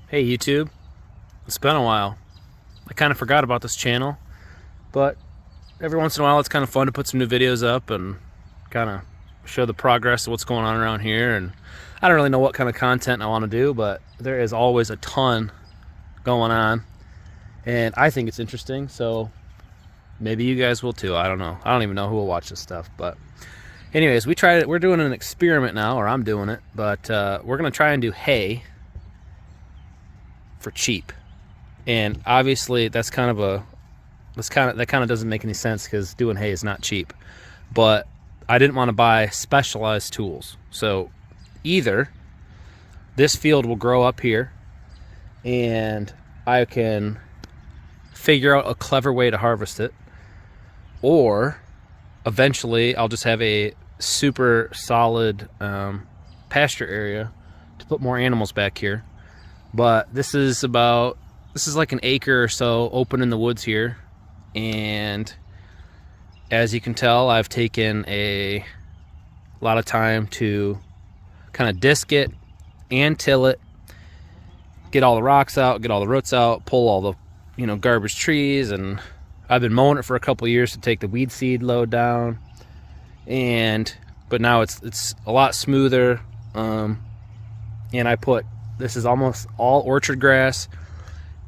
Hey YouTube, it's been a while. I kind of forgot about this channel, but every once in a while it's kind of fun to put some new videos up and kind of show the progress of what's going on around here. And I don't really know what kind of content I want to do, but there is always a ton going on and I think it's interesting, so maybe you guys will too. I don't know. I don't even know who will watch this stuff, but anyways, we're doing an experiment now, or I'm doing it, but we're gonna try and do hay for cheap. And obviously that kind of doesn't make any sense because doing hay is not cheap. But I didn't want to buy specialized tools. So either this field will grow up here and I can figure out a clever way to harvest it, or eventually I'll just have a super solid pasture area to put more animals back here. But this is like an acre or so open in the woods here, and as you can tell, I've taken a lot of time to kind of disc it and till it, get all the rocks out, get all the roots out, pull all the garbage trees, and I've been mowing it for a couple years to take the weed seed load down, but now it's a lot smoother. And this is almost all orchard grass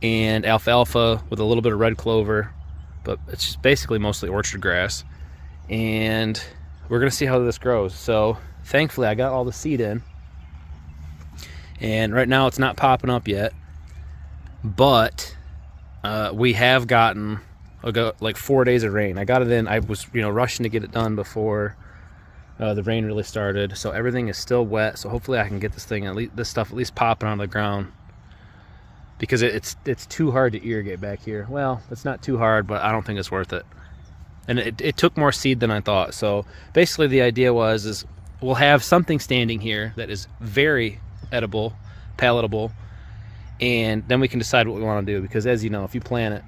and alfalfa with a little bit of red clover, but it's just basically mostly orchard grass. And we're gonna see how this grows. So thankfully I got all the seed in, and right now it's not popping up yet, but we have gotten like 4 days of rain. I got it in. I was rushing to get it done before the rain really started, so everything is still wet. So hopefully I can get this stuff at least popping out of the ground, because it's too hard to irrigate back here. Well, it's not too hard, but I don't think it's worth it. And it took more seed than I thought. So basically the idea is we'll have something standing here that is very edible, palatable, and then we can decide what we want to do. Because as you know, if you plant it,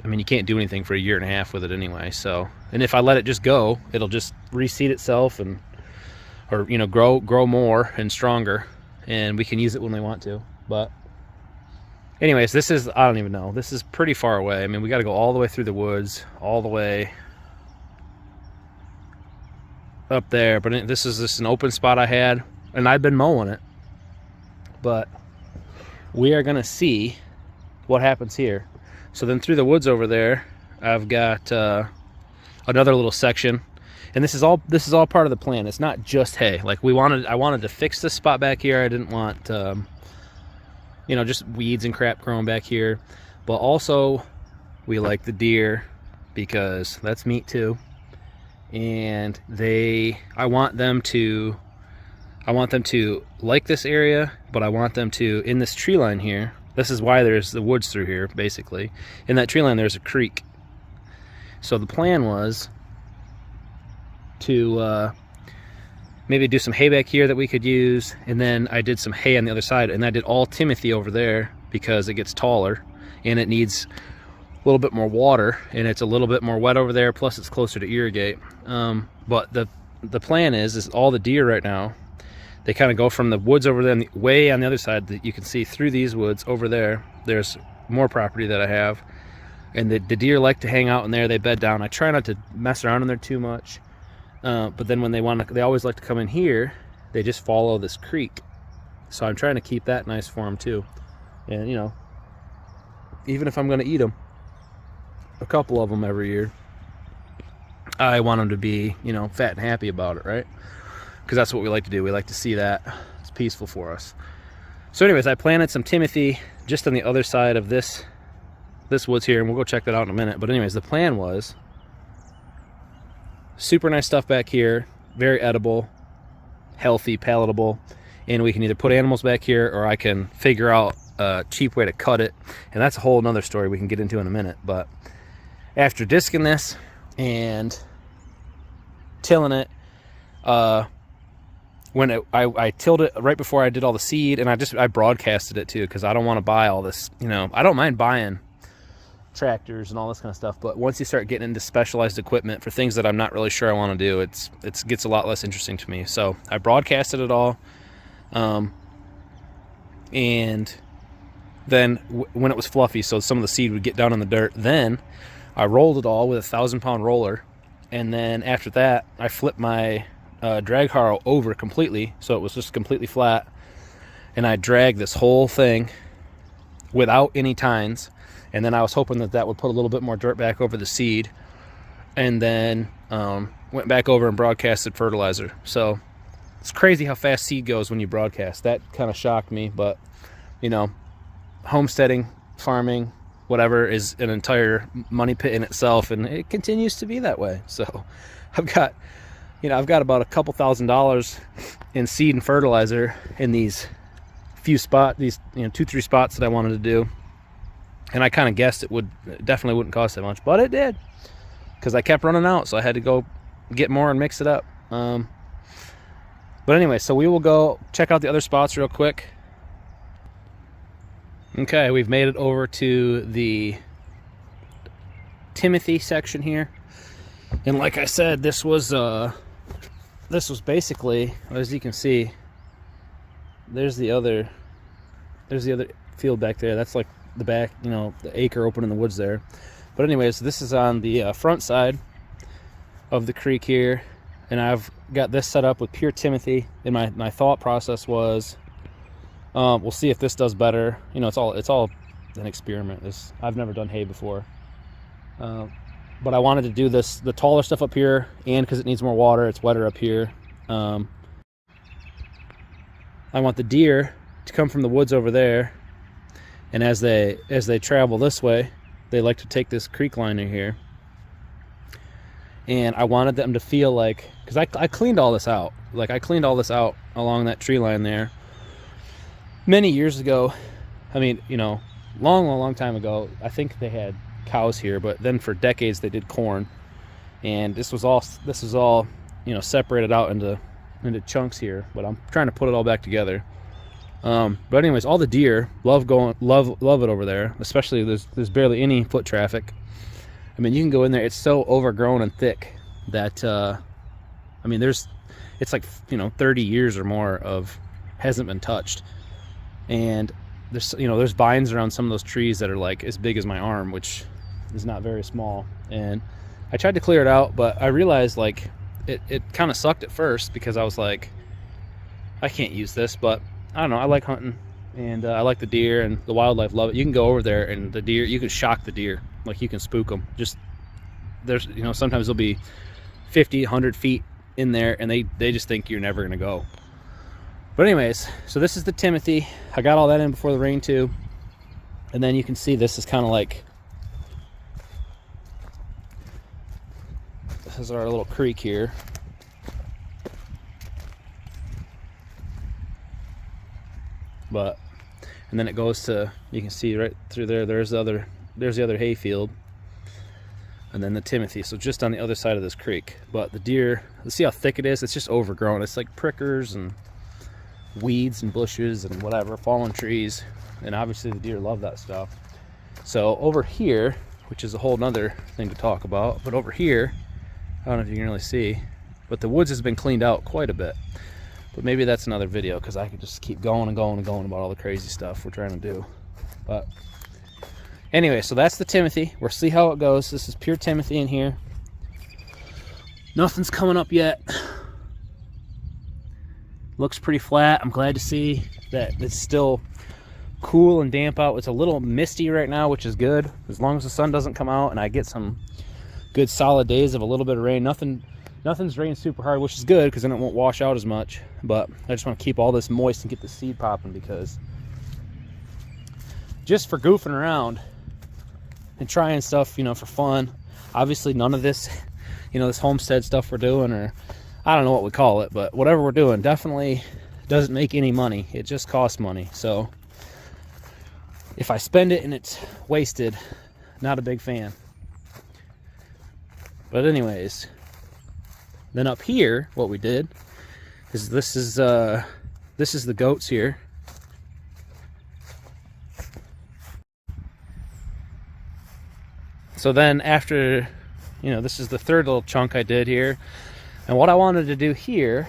you can't do anything for a year and a half with it anyway. So, and if I let it just go, it'll just reseed itself or grow more and stronger, and we can use it when we want to. But anyways, I don't even know. This is pretty far away. We got to go all the way through the woods, all the way up there. But this is just an open spot I had, and I've been mowing it. But we are gonna see what happens here. So then through the woods over there, I've got another little section, and this is all part of the plan. It's not just hay. Like I wanted to fix this spot back here. I didn't want just weeds and crap growing back here. But also we like the deer, because that's meat too. And I want them to like this area, but I want them to, in this tree line here, this is why there's the woods through here, basically. In that tree line, there's a creek. So the plan was to maybe do some hay back here that we could use, and then I did some hay on the other side, and I did all Timothy over there because it gets taller and it needs a little bit more water, and it's a little bit more wet over there, plus it's closer to irrigate. But the plan is all the deer right now, they kind of go from the woods over there, way on the other side that you can see through these woods over there. There's more property that I have, and the deer like to hang out in there. They bed down. I try not to mess around in there too much, but then when they always like to come in here. They just follow this creek, so I'm trying to keep that nice for them too. And even if I'm going to eat them, a couple of them every year, I want them to be fat and happy about it, right? Because that's what we like to do. We like to see that. It's peaceful for us. So anyways, I planted some Timothy just on the other side of this woods here, and we'll go check that out in a minute. But anyways, the plan was super nice stuff back here, very edible, healthy, palatable, and we can either put animals back here, or I can figure out a cheap way to cut it, and that's a whole nother story we can get into in a minute. But after disking this and tilling it, I tilled it right before I did all the seed, and I broadcasted it too, because I don't want to buy all this. I don't mind buying tractors and all this kind of stuff, but once you start getting into specialized equipment for things that I'm not really sure I want to do, it gets a lot less interesting to me. So I broadcasted it all, and then when it was fluffy, so some of the seed would get down in the dirt. Then I rolled it all with a 1,000-pound roller, and then after that I flipped my drag harrow over completely, so it was just completely flat, and I dragged this whole thing without any tines, and then I was hoping that that would put a little bit more dirt back over the seed, and then went back over and broadcasted fertilizer. So it's crazy how fast seed goes when you broadcast. That kind of shocked me, but you know, homesteading, farming, whatever, is an entire money pit in itself, and it continues to be that way. So I've got about a couple $1,000s in seed and fertilizer in these few spots, these 2-3 spots that I wanted to do, and I kind of guessed it definitely wouldn't cost that much, but it did, because I kept running out, so I had to go get more and mix it up. But anyway, so we will go check out the other spots real quick. Okay, we've made it over to the Timothy section here, and like I said, this was basically, as you can see, there's the other field back there. That's like the back, the acre open in the woods there. But anyways, this is on the front side of the creek here, and I've got this set up with pure Timothy, and my thought process was, we'll see if this does better. It's all an experiment. I've never done hay before, but I wanted to do the taller stuff up here, and because it needs more water, it's wetter up here. I want the deer to come from the woods over there, and as they travel this way, they like to take this creek liner here, and I wanted them to feel like, because I cleaned all this out, along that tree line there many years ago. I mean, long time ago. I think they had cows here, but then for decades they did corn, and this was all separated out into chunks here, but I'm trying to put it all back together. But anyways, all the deer love it over there, especially there's barely any foot traffic. I mean, you can go in there, it's so overgrown and thick that it's like 30 years or more of hasn't been touched, and there's vines around some of those trees that are like as big as my arm, which is not very small. And I tried to clear it out, but I realized like it kind of sucked at first, because I was like, I can't use this, but I don't know, I like hunting, and I like the deer, and the wildlife love it. You can go over there, and the deer, you can shock the deer, like you can spook them. Just there's sometimes they'll be 50, 100 feet in there, and they just think you're never gonna go. But anyways, so this is the Timothy. I got all that in before the rain too, and then you can see this is kind of like, this is our little creek here. And then it goes to, you can see right through there, there's the other hay field, and then the Timothy. So just on the other side of this creek. But the deer, let's see how thick it is. It's just overgrown. It's like prickers and weeds and bushes and whatever, fallen trees, and obviously the deer love that stuff. So over here, which is a whole nother thing to talk about, but over here, I don't know if you can really see, but the woods has been cleaned out quite a bit. But maybe that's another video, because I could just keep going and going and going about all the crazy stuff we're trying to do. But anyway, so that's the Timothy. We'll see how it goes. This is pure Timothy in here. Nothing's coming up yet. Looks pretty flat. I'm glad to see that it's still cool and damp out. It's a little misty right now, which is good, as long as the sun doesn't come out and I get some good solid days of a little bit of rain. Nothing's rained super hard, which is good, because then it won't wash out as much. But I just want to keep all this moist and get the seed popping, because just for goofing around and trying stuff, for fun. Obviously none of this, this homestead stuff we're doing, or I don't know what we call it, but whatever we're doing definitely doesn't make any money. It just costs money. So if I spend it and it's wasted, not a big fan. But anyways, then up here, what we did is this is the goats here. So then after, this is the third little chunk I did here. And what I wanted to do here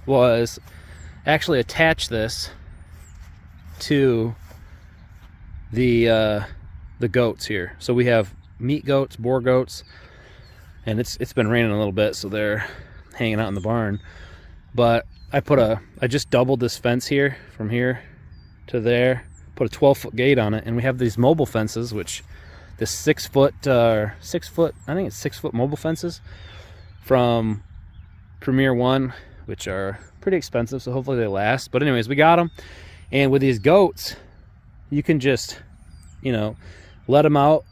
was actually attach this to the goats here. So we have meat goats, boar goats, and it's been raining a little bit, so they're hanging out in the barn. But I just doubled this fence here from here to there, put a 12-foot gate on it, and we have these mobile fences, which this 6 foot, I think it's 6 foot mobile fences from Premier One, which are pretty expensive, so hopefully they last. But anyways, we got them, and with these goats, you can just, you know, let them out.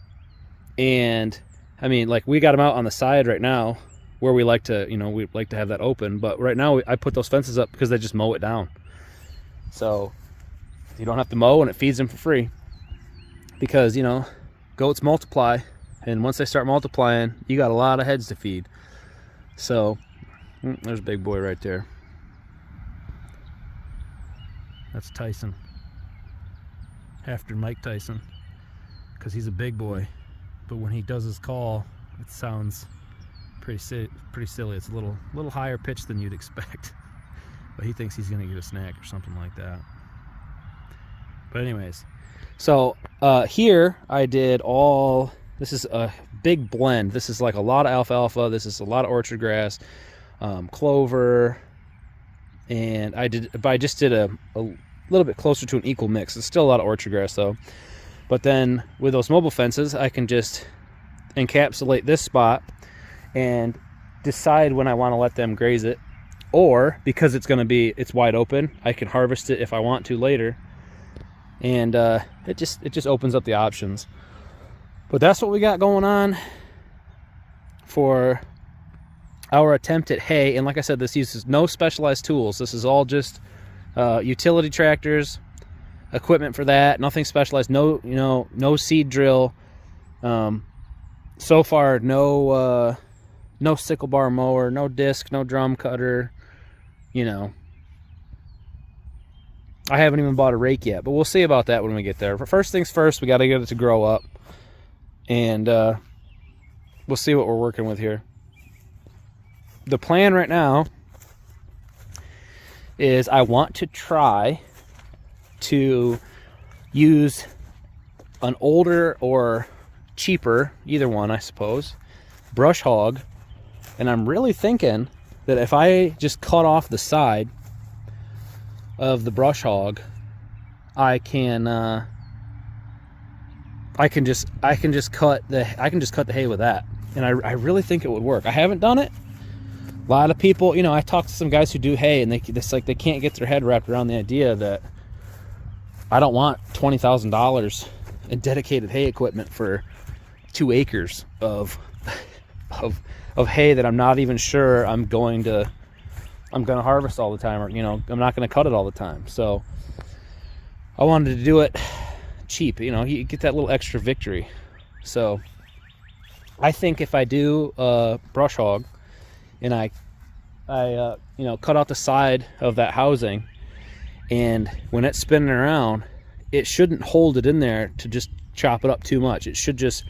And I mean, like, we got them out on the side right now where we like to, you know, we like to have that open, but right now I put those fences up because they just mow it down, so you don't have to mow, and it feeds them for free. Because, you know, goats multiply, and once they start multiplying, you got a lot of heads to feed. So there's a big boy right there. That's Tyson, after Mike Tyson, because he's a big boy, but when he does his call, it sounds pretty silly. It's a little higher pitched than you'd expect, but he thinks he's gonna get a snack or something like that. But anyways, so here I did all, this is a big blend. This is like a lot of alfalfa, this is a lot of orchard grass, clover, and I just did a little bit closer to an equal mix. It's still a lot of orchard grass though. But then with those mobile fences, I can just encapsulate this spot and decide when I want to let them graze it, or because it's wide open, I can harvest it if I want to later. And it just opens up the options. But that's what we got going on for our attempt at hay. And like I said, this uses no specialized tools. This is all just utility tractors, equipment for that, nothing specialized. No, you know, no seed drill. So far, no sickle bar mower, no disc, no drum cutter. You know, I haven't even bought a rake yet, but we'll see about that when we get there. But first things first, we got to get it to grow up, and we'll see what we're working with here. The plan right now is I want to try to use an older or cheaper, either one I suppose, brush hog. And I'm really thinking that if I just cut off the side of the brush hog, I can just cut the hay with that. And I really think it would work. I haven't done it. A lot of people, you know, I talked to some guys who do hay, and they can't get their head wrapped around the idea that I don't want $20,000 in dedicated hay equipment for 2 acres of hay that I'm not even sure I'm going to harvest all the time, or, you know, I'm not going to cut it all the time. So I wanted to do it cheap, you know, you get that little extra victory. So I think if I do brush hog, and I you know, cut out the side of that housing, and when it's spinning around, it shouldn't hold it in there to just chop it up too much. It should just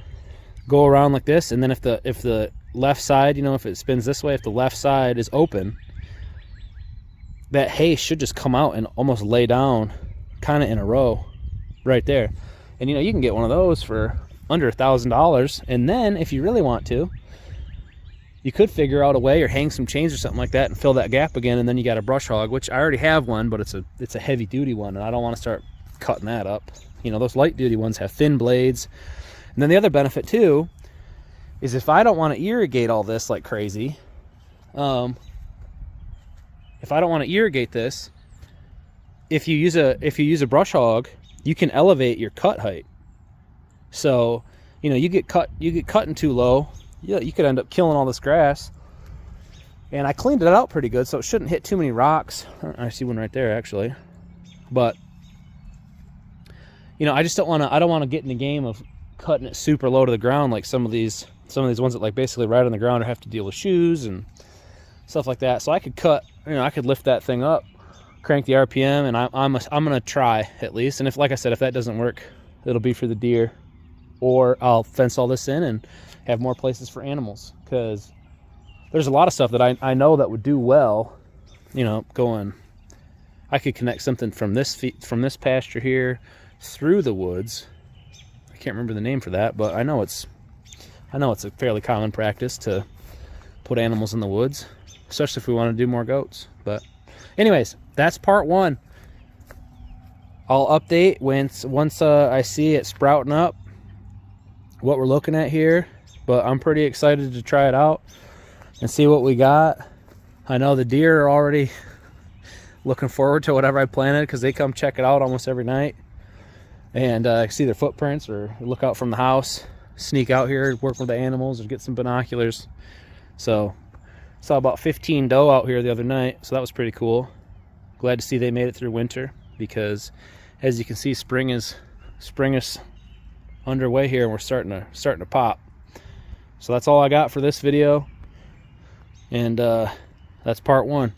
go around like this, and then if the left side, you know, if it spins this way, if the left side is open, that hay should just come out and almost lay down kind of in a row right there. And, you know, you can get one of those for under $1,000. And then if you really want to, you could figure out a way, or hang some chains or something like that and fill that gap again, and then you got a brush hog, which I already have one, but it's a heavy duty one, and I don't want to start cutting that up. You know, those light duty ones have thin blades. And then the other benefit too is if I don't want to irrigate all this like crazy, if I don't want to irrigate this, if you use a brush hog, you can elevate your cut height. So, you know, you get cutting too low, you could end up killing all this grass. And I cleaned it out pretty good, so it shouldn't hit too many rocks. I see one right there actually. But, you know, I don't want to get in the game of cutting it super low to the ground like some of these ones that like basically right on the ground or have to deal with shoes and stuff like that. So I could I could lift that thing up, crank the RPM, and I'm gonna try at least. And if, like I said, if that doesn't work, it'll be for the deer, or I'll fence all this in and have more places for animals, because there's a lot of stuff that I know that would do well, you know, I could connect something from this pasture here through the woods can't remember the name for that, but I know it's a fairly common practice to put animals in the woods, especially if we want to do more goats. But anyways, that's part 1. I'll update once I see it sprouting up what we're looking at here, but I'm pretty excited to try it out and see what we got. I know the deer are already looking forward to whatever I planted because they come check it out almost every night, and I see their footprints or look out from the house, sneak out here, work with the animals, or get some binoculars. So saw about 15 doe out here the other night, so that was pretty cool. Glad to see they made it through winter, because as you can see, spring is underway here, and we're starting to pop. So that's all I got for this video, and that's part 1.